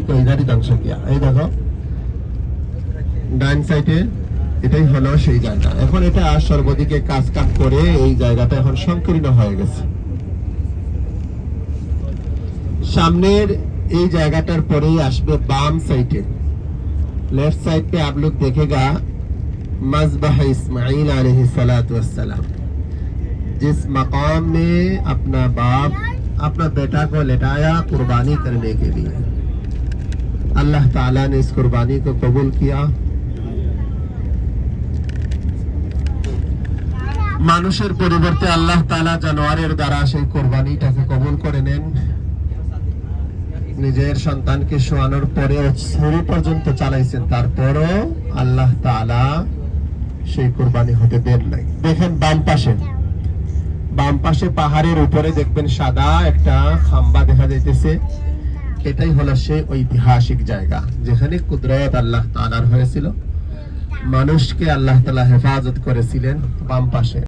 को इधर ही ध्वंस किया। এই দেখো ডান সাইডে এটাই হলো সেই জায়গা। এখন এটা সর্বদিকে কাজ করে এই জায়গাটা এখন সংকীর্ণ হয়ে গেছে। সামনের এই জায়গাটার পরেই আসবে বাম সাইডে, लेफ्ट साइड पे आप लोग देखेगा मज़बह इस्माइल अलैहिस्सलाम, जिस मकाम में अपना बाप अपना बेटा को लेटाया कुर्बानी करने के लिए। अल्लाह ताला ने इस कुर्बानी को कबूल किया। মানুষের পরিবর্তে আল্লাহ তাআলা জানোয়ারের দ্বারা সেই কুরবানিটাকে কবুল করে নেন। নিজের সন্তানকে শোয়ানোর পরে ছুরি পর্যন্ত চালাইছেন, তারপরও আল্লাহ তাআলা সেই কুরবানি হতে দেন নাই। দেখেন বাম পাশে পাহাড়ের উপরে দেখবেন সাদা একটা খাম্বা দেখা যাইতেছে। এটাই হলো সেই ঐতিহাসিক জায়গা যেখানে কুদরত আল্লাহ তাআলার হয়েছিল, মানুষকে আল্লাহ তাআলা হেফাজত করেছিলেন বাম পাশে।